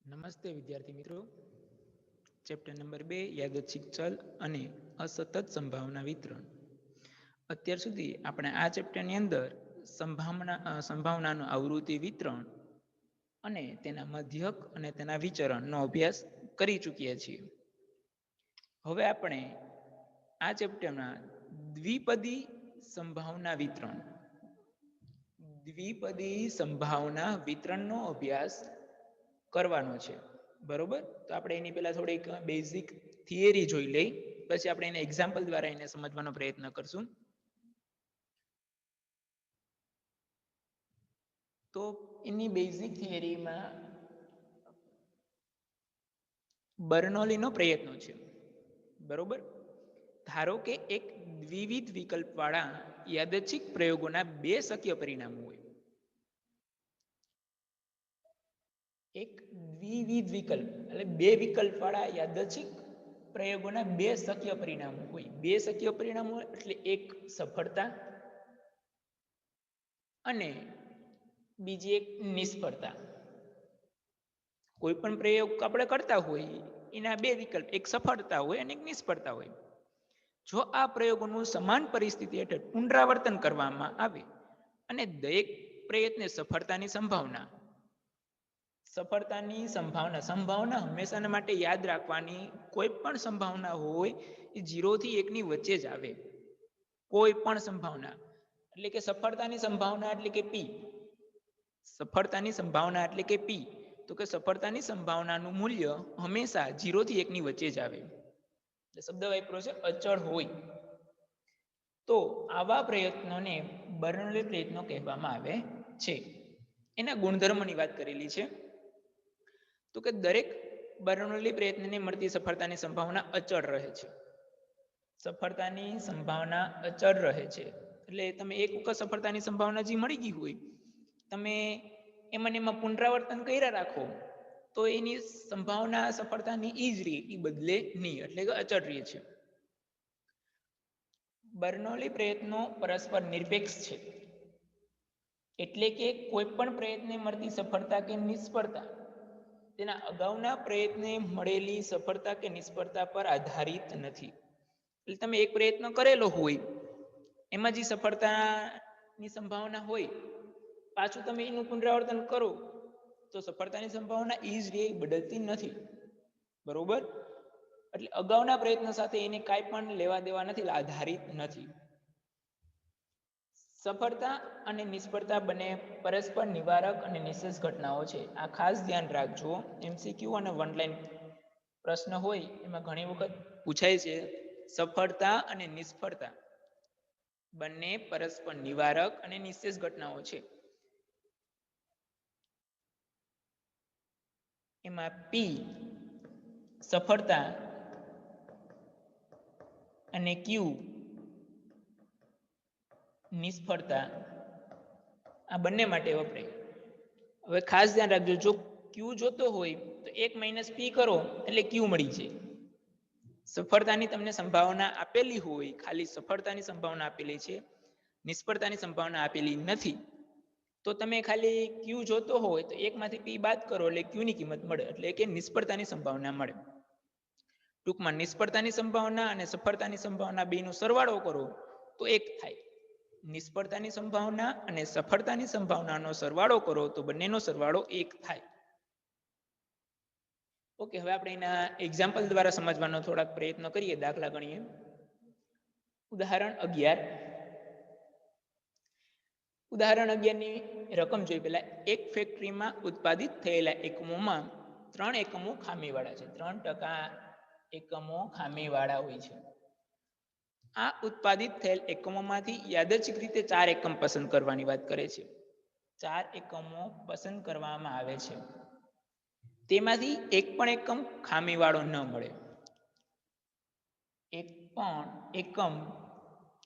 નમસ્તે વિદ્યાર્થી મિત્રો. ચેપ્ટર નંબર 2 યાદચ્છિક ચલ અને અસતત સંભાવના વિતરણ. અત્યાર સુધી આપણે આ ચેપ્ટરની અંદર સંભાવનાનું આવૃત્તિ વિતરણ અને તેના મધ્યક અને તેના વિચરણનો અભ્યાસ કરી ચૂક્યા છીએ. હવે આપણે આ ચેપ્ટરમાં દ્વિપદી સંભાવના સંભાવના વિતરણનો અભ્યાસ કરવાનો છે. બરોબર, તો આપણે એની પહેલા થોડીક બેઝિક થિયરી જોઈ લઈ, પછી આપણે એને એક્ઝામ્પલ દ્વારા એને સમજવાનો પ્રયત્ન કરશું. તો એની બેઝિક થિયરીમાં બર્નોલીનો પ્રયત્ન છે. બરોબર, ધારો કે એક દ્વિવિધ વિકલ્પવાળા યાદચ્છિક પ્રયોગોના બે શક્ય પરિણામો હોય. એક દ્વિવિધ વિકલ્પ એટલે બે વિકલ્પવાળા યાદચ્છિક પ્રયોગોના બે શક્ય પરિણામો હોય. બે શક્ય પરિણામો એટલે એક સફળતા અને બીજી એક નિષ્ફળતા. કોઈ પણ પ્રયોગ આપણે કરતા હોય એના બે વિકલ્પ, એક સફળતા હોય અને એક નિષ્ફળતા હોય. જો આ પ્રયોગોનું સમાન પરિસ્થિતિ હેઠળ પુનરાવર્તન કરવામાં આવે અને દરેક પ્રયત્ને સફળતાની સંભાવના હંમેશા માટે યાદ રાખવાની, કોઈ પણ સંભાવના હોય એ 0 થી 1 ની વચ્ચે જ આવે. કોઈ પણ સંભાવના એટલે કે સફળતાની સંભાવના એટલે કે P. સફળતાની સંભાવના એટલે કે P, તો કે સફળતાની સંભાવનાનું મૂલ્ય હંમેશા 0 થી 1 ની વચ્ચે જ આવે. શબ્દ વાપર્યો છે અચળ હોય. તો આવા પ્રયત્નોને બર્નોલી પ્રયત્નો કહેવામાં આવે છે. એના ગુણધર્મોની વાત કરેલી છે. તો કે દરેક બર્નોલી પ્રયત્નને મળતી સફળતાની સંભાવના અચળ રહે છે. સફળતાની સંભાવના અચળ રહે છે એટલે તમે એક વખત સફળતાની સંભાવના જે મળી ગઈ હોય, તમે એમાં પુનરાવર્તન કર્યા રાખો તો એની સંભાવના સફળતાની ઈ જ રહે, એ બદલે નહીં, એટલે કે અચળ રહે છે. બર્નોલી પ્રયત્નો પરસ્પર નિરપેક્ષ છે, એટલે કે કોઈ પણ પ્રયત્ને મળતી સફળતા કે નિષ્ફળતા તેના અગાઉના પ્રયત્ને મળેલી સફળતા કે નિષ્ફળતા પર આધારિત નથી. એટલે તમે એક પ્રયત્ન કરેલો હોય, એમાં જે સફળતાની સંભાવના હોય, પાછું તમે એનું પુનરાવર્તન કરો તો સફળતાની સંભાવના ઈ જ રહે, બદલતી નથી. બરોબર, એટલે અગાઉના પ્રયત્ન સાથે એને કાંઈ પણ લેવા દેવા નથી, આધારિત નથી. સફળતા અને નિષ્ફળતા બંને પરસ્પર નિવારક અને નિષેધ ઘટનાઓ છે. આ ખાસ ધ્યાન રાખજો. MCQ અને વન લાઈન પ્રશ્ન હોય એમાં ઘણી વખત પૂછાય છે, સફળતા અને નિષ્ફળતા બંને પરસ્પર નિવારક અને નિષેધ ઘટનાઓ છે. એમાં P સફળતા અને Q નિષ્ફળતા, આ બંને માટે વપરાય. હવે ખાસ ધ્યાન રાખજો, જો Q જોતો હોય તો 1 - P કરો એટલે Q મળી જાય. સફળતાની તમને સંભાવના આપેલી હોય, ખાલી સફળતાની સંભાવના આપેલી છે, નિષ્ફળતાની સંભાવના આપેલી નથી, તો તમે ખાલી Q જોતો હોય તો 1 માંથી P બાદ કરો એટલે Q ની કિંમત મળે, એટલે કે નિષ્ફળતાની સંભાવના મળે. ટૂંકમાં નિષ્ફળતાની સંભાવના અને સફળતાની સંભાવના બેનો સરવાળો કરો તો 1 થાય. નિષ્ફળતાની સંભાવના અને સફળતાની સંભાવનાનો સરવાળો કરો તો બંનેનો સરવાળો 1 થાય. ઓકે, હવે આપણે એના એક્ઝામ્પલ દ્વારા સમજવાનો થોડાક પ્રયત્ન કરીએ, દાખલા ગણીએ. ઉદાહરણ 11 ની રકમ જોઈ પહેલા. એક ફેક્ટરીમાં ઉત્પાદિત થયેલા એકમોમાં 3 એકમો ખામીવાળા છે. 3% એકમો ખામીવાળા હોય છે. આ ઉત્પાદિત થયેલ એકમોમાંથી યાદચ્છિક રીતે 4 એકમ પસંદ કરવાની વાત કરે છે. 4 એકમો પસંદ કરવામાં આવે છે, તેમાંથી એક પણ એકમ ખામીવાળો ન મળે. એક પણ એકમ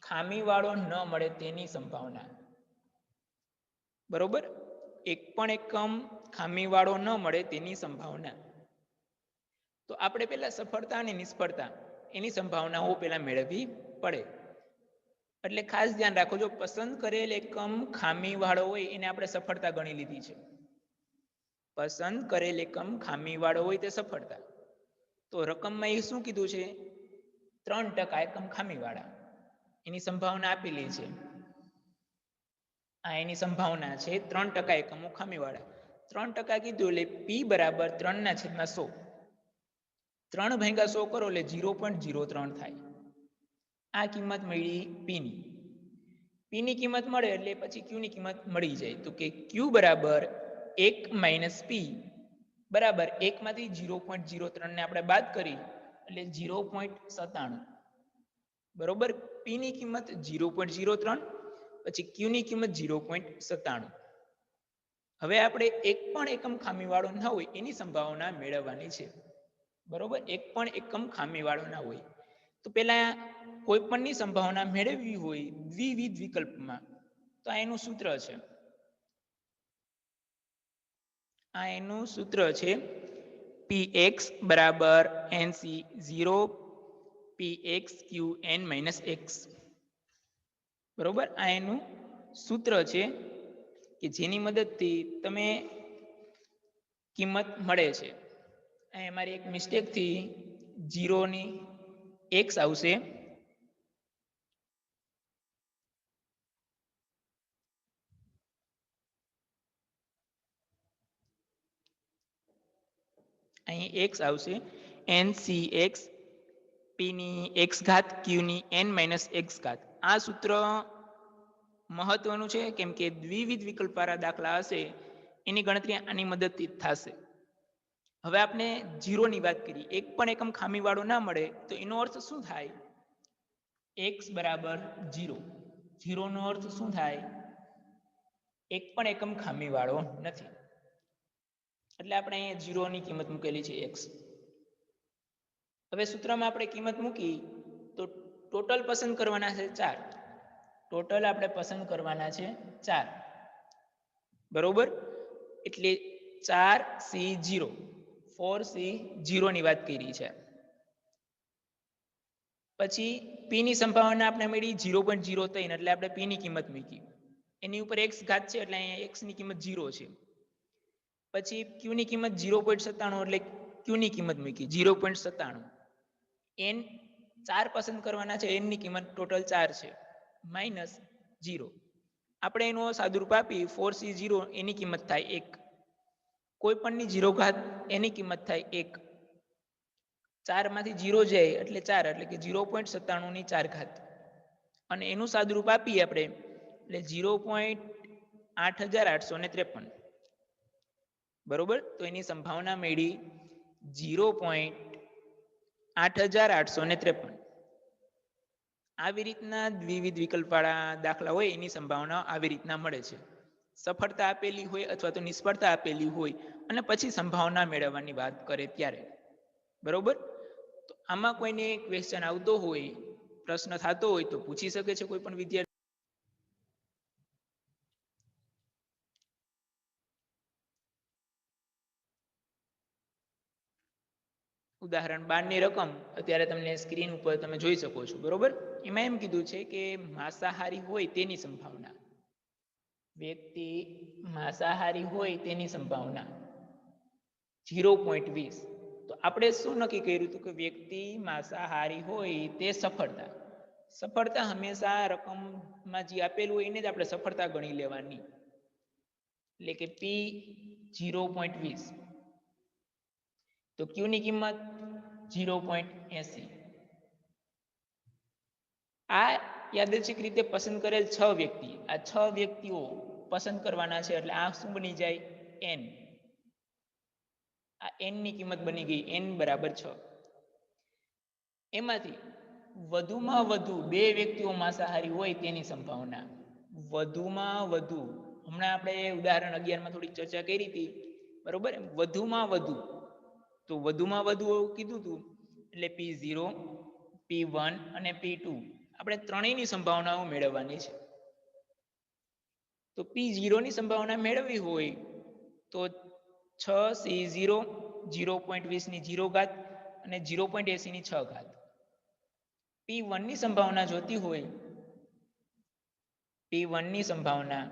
ખામીવાળો ન મળે તેની સંભાવના. બરોબર, એક પણ એકમ ખામીવાળો ન મળે તેની સંભાવના. તો આપણે પહેલા સફળતા અને નિષ્ફળતા એની સંભાવનાઓ પહેલા મેળવવી પડે. એટલે ખાસ ધ્યાન રાખો, જો પસંદ કરેલ એકમ ખામીવાળો હોય એને આપણે સફળતા ગણી લીધી છે, પસંદ કરેલ એકમ ખામીવાળો હોય તે સફળતા. તો રકમમાં એ શું કીધું છે? 3% એકમ ખામીવાળા. એની સંભાવના આપેલી છે. આ એની સંભાવના છે 3% એકમો ખામીવાળા. 3% કીધું એટલે P બરાબર 3/100. 3 ભાગ્યા 100 કરો એટલે 0.03 થાય. આ કિંમત મળી P ની. P ની કિંમત મળે એટલે પછી Q ની કિંમત મળી જાય. તો કે Q બરાબર 1 - P બરાબર 1 માંથી 0.03 ને આપણે બાદ કરી એટલે 0.97. બરોબર. P ની કિંમત 0.03 પછી Q ની કિંમત 0.97. હવે આપણે એક પણ એકમ ખામીવાળો ના હોય એની સંભાવના મેળવવાની છે. બરોબર. એક પણ એકમ ખામીવાળો ના હોય તો પેલા કોઈ પણની સંભાવના મેળવવી હોય દ્વિવિધ વિકલ્પમાં તો આ એનું સૂત્ર છે. આ એનું સૂત્ર છે Px બરાબર NC0 PxQn - x. બરોબર. આ એનું સૂત્ર છે કે જેની મદદથી તમે કિંમત મળે છે. અહીં અમારી એક મિસ્ટેકથી 0 ની x આવશે. અહીં x આવશે NCx P ની x ઘાત Q ની n - x ઘાત. આ સૂત્ર મહત્વનું છે કેમ કે દ્વિવિધ વિકલ્પવાળા દાખલા હશે એની ગણતરી આની મદદથી થશે. હવે આપણે 0 ની વાત કરી. એક પણ એકમ ખામીવાળો ના મળે તો એનો અર્થ શું થાય? x બરાબર 0. 0 નો અર્થ શું થાય? એક પણ એકમ ખામીવાળો નથી. એટલે આપણે અહીંયા 0 ની કિંમત મૂકેલી છે x. હવે સૂત્રમાં આપણે કિંમત મૂકી તો ટોટલ પસંદ કરવાના છે 4. ટોટલ આપણે પસંદ કરવાના છે 4. બરોબર. એટલે 4C0 4C0 ની વાત કરી છે. પછી P ની સંભાવના આપણે મળી 0.03 એટલે આપણે P ની કિંમત મૂકી. એની ઉપર x ઘાત છે એટલે અહીંયા x ની કિંમત 0 છે. પછી Q ની કિંમત 0.97 એટલે Q ની કિંમત મૂકી 0.97. n 4 પસંદ કરવાના છે. n ની કિંમત ટોટલ 4 છે -0. આપણે એનો સાદુરૂપ આપી 4C0 એની કિંમત થાય 1. કોઈ પણની 0 ઘાત એની કિંમત થાય 1. 4 માંથી 0 જાય એટલે 4 એટલે કે 0.97 ની 4 ઘાત. અને એનું સાદુરૂપ આપીએ આપણે એટલે 0.8853. બરોબર. તો એની સંભાવના મળી 0.8853. આવી રીતના દ્વિવિધ વિકલ્પવાળા દાખલા હોય એની સંભાવના આવી રીતના મળે છે. સફળતા આપેલી હોય અથવા તો નિષ્ફળતા આપેલી હોય અને પછી સંભાવના મેળવવાની વાત કરે ત્યારે. બરોબર. તો આમાં કોઈને ક્વેશ્ચન આવતો હોય, પ્રશ્ન થતો હોય તો પૂછી શકે છે કોઈ પણ વિદ્યાર્થી. ઉદાહરણ 12 ની રકમ અત્યારે તમને સ્ક્રીન ઉપર તમે જોઈ શકો છો. બરોબર. એમાં એમ કીધું છે કે માંસાહારી હોય તેની સંભાવના. વ્યક્તિ માંસાહારી હોય તેની સંભાવના 0.20. તો આપણે શું નક્કી કર્યું હતું કે વ્યક્તિ માંસાહારી હોય તે સફળતા. સફળતા હંમેશા રકમમાં જે આપેલું હોય એને જ આપણે સફળતા ગણી લેવાની. એટલે કે P 0.20. તો Q ની કિંમત 0.80. આ યાદચ્છિક રીતે પસંદ કરેલ 6 વ્યક્તિ. આ 6 વ્યક્તિઓ પસંદ કરવાના છે એટલે આ શું બની જાય? n. આ n ની કિંમત બની ગઈ n બરાબર 6. એમાંથી વધુમાં વધુ 2 વ્યક્તિઓ માંસાહારી હોય તેની સંભાવના. વધુમાં વધુ, હમણાં આપણે ઉદાહરણ 11 માં થોડી ચર્ચા કરી હતી. બરોબર. વધુમાં વધુ, તો વધુમાં વધુ કીધું હતું એટલે P0 P1 અને P2 આપણે ત્રણેયની સંભાવનાઓ મેળવવાની છે. તો P0 ની સંભાવના મેળવવી હોય તો 6C0 0.20 ની 0 ઘાત અને 0.80 ની 6 ઘાત. P1 ની સંભાવના જોતી હોય, P1 ની સંભાવના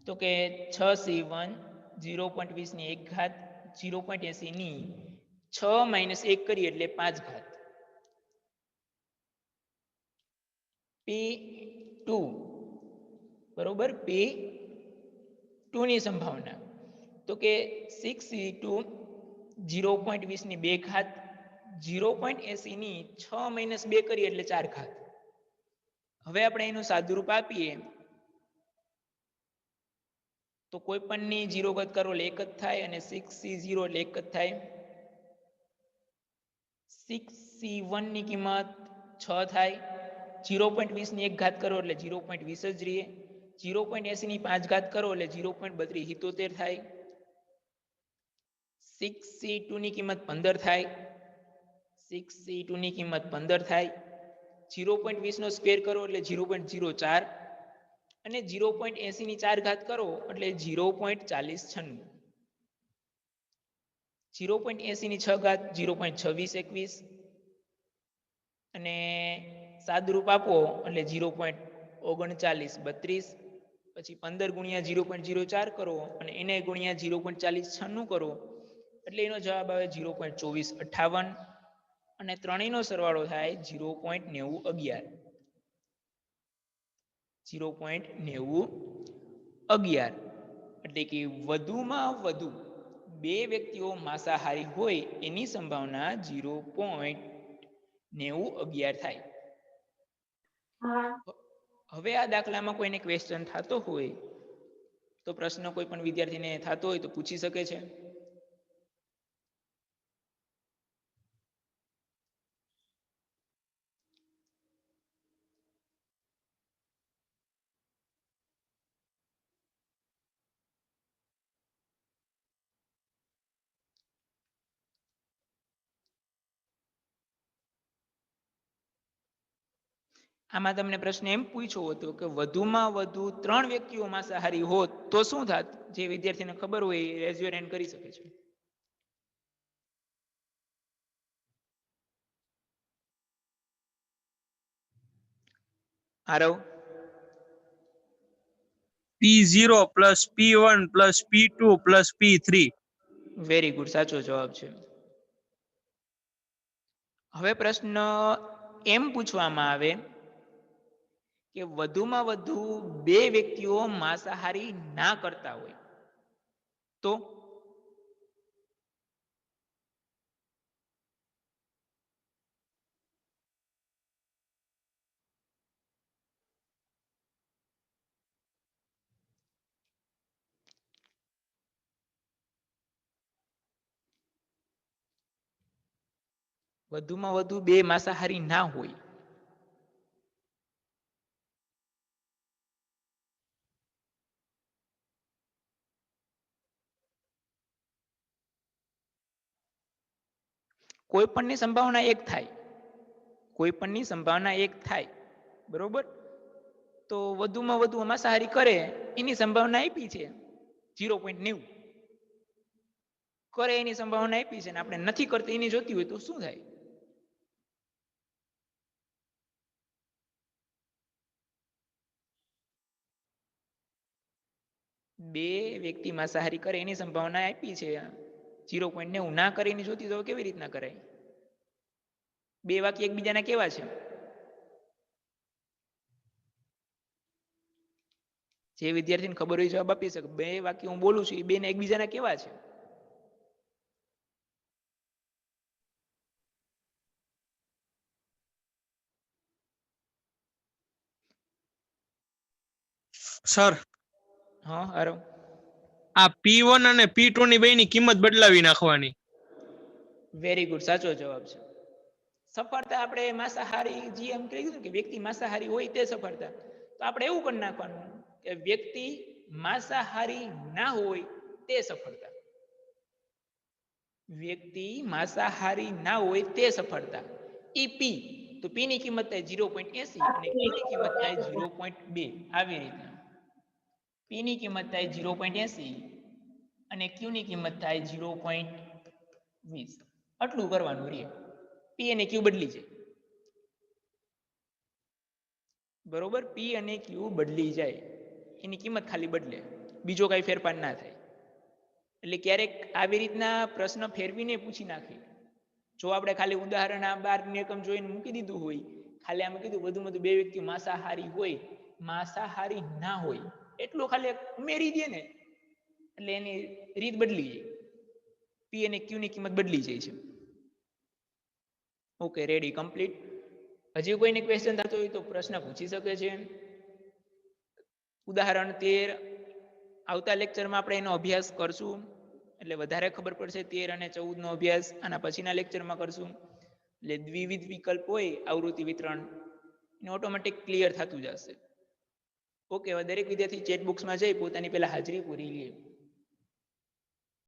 તો કે 6C1 0.20 ની 1 ઘાત 0.80 ની 6 - 1 કરીએ એટલે 5 ઘાત. P2 બરોબર, P2 ની સંભાવના તો કે 6 × 0.20 ની 2 ઘાત 0.80 ની 6 - 2 કરીએ એટલે 4 ઘાત. હવે આપણે એનું સાદુરૂપ આપીએ તો કોઈ પણની 0 ગત કરો એટલે 1 જ થાય અને 6C0 એટલે 1 જ થાય. 6C1 ની કિંમત 6 થાય. 0.20 ની 1 ઘાત કરો એટલે 0.20 જ રહે. 0.80 ની 5 ઘાત કરો એટલે 0.3277 થાય. 6C2 ની કિંમત 15 થાય. 6C2 ની કિંમત 15 થાય. 0.20 નો સ્ક્વેર કરો એટલે 0.04 અને 0.80 ની 4 ઘાત કરો એટલે 0.4096. 0.80 ની 6 ઘાત 0.2621 અને સાદુરૂપ આપો એટલે 0.3932. પછી 15 ગુણ્યા 0.04 કરો અને એને ગુણ્યા 0.4096 કરો એટલે એનો જવાબ આવે 0.2458 અને ત્રણેયનો સરવાળો થાય 0.9011. 0.9011 એટલે કે વધુમાં વધુ 2 વ્યક્તિઓ માંસાહારી હોય એની સંભાવના 0.9011 થાય. હવે આ દાખલામાં કોઈને ક્વેશ્ચન થતો હોય તો પ્રશ્ન કોઈ પણ વિદ્યાર્થીને થતો હોય તો પૂછી શકે છે. આમાં તમને પ્રશ્ન એમ પૂછ્યો હતો કે વધુમાં વધુ 3 વ્યક્તિઓ માંસાહારી હોત તો શું થાત? જે વિદ્યાર્થીને ખબર હોય એ રેઝ યોર હેન્ડ કરી શકે છે. Aarav. P0 + P1 + P2 + P3. Very good, સાચો જવાબ છે. હવે પ્રશ્ન એમ પૂછવામાં આવે કે વધુમાં વધુ 2 વ્યક્તિઓ માંસાહારી ના કરતા હોય તો વધુમાં વધુ 2 માંસાહારી ના હોય કોઈ પણની સંભાવના 1 થાય. કોઈ પણની સંભાવના 1 થાય, બરોબર? તો વધુમાં વધુ માંસાહારી કરે એની સંભાવના આપી છે 0.90. કરે એની સંભાવના આપી છે ને આપણે નથી કરતી એની જોતી હોય તો શું થાય? બે વ્યક્તિ માંસાહારી કરે એની સંભાવના આપી છે 0.90. ના કરીને જોતી તો કેવી રીતના કરાય? બે વાક્ય એકબીજાના કેવા છે? જે વિદ્યાર્થીને ખબર હોય જવાબ આપી શકે. બે વાક્ય હું બોલું છું એ બેને એકબીજાના કેવા છે? સર, હા આરવ. આ P1 અને P2 ની બેની કિંમત બદલાવી નાખવાની. વેરી ગુડ, સાચો જવાબ છે. સફળતા આપણે માંસાહારી જે એમ કહ્યું કે વ્યક્તિ માંસાહારી હોય તે સફળતા, તો આપણે એવું કરી નાખવાનું કે વ્યક્તિ માંસાહારી ના હોય તે સફળતા. વ્યક્તિ માંસાહારી ના હોય તે સફળતા. ઈ પી, તો પી ની કિંમત થાય 0.80 અને ક્યુ ની કિંમત થાય 0.2. આવી રીતના પી ની કિંમત થાય 0.80 અને ક્યુ ની કિંમત થાય 0.20. આટલું કરવાનું રહે. પી અને ક્યુ બદલી જાય, બરોબર? પી અને ક્યુ બદલી જાય, એની કિંમત ખાલી બદલે, બીજો કઈ ફેરફાર ના થાય. એટલે ક્યારેક આવી રીતના પ્રશ્ન ફેરવીને પૂછી નાખે. જો આપણે ખાલી ઉદાહરણ આ 12 એકમ જોઈને મૂકી દીધું હોય, ખાલી આમ કીધું વધુ બે વ્યક્તિ માંસાહારી હોય, માંસાહારી ના હોય એટલું ખાલી ઉમેરી દે ને એટલે એની રીત બદલી જાય, પી અને ક્યુ ની કિંમત બદલી જાય છે. Okay, ready, complete. હજી કોઈને ક્વેશ્ચન થતો હોય તો પ્રશ્ન પૂછી શકે છે. ઉદાહરણ 13 આવતા લેક્ચરમાં આપણે એનો અભ્યાસ કરશું, એટલે વધારે ખબર પડશે. 13 અને 14 નો અભ્યાસ આના પછીના લેક્ચરમાં કરશું. એટલે દ્વિવિધ વિકલ્પ હોય આવૃત્તિ વિતરણ એને ઓટોમેટિક ક્લિયર થતું જશે. ઓકે, હવે દરેક વિદ્યાર્થી ચેટ બોક્સમાં જઈ પોતાની પહેલા હાજરી પૂરી લે.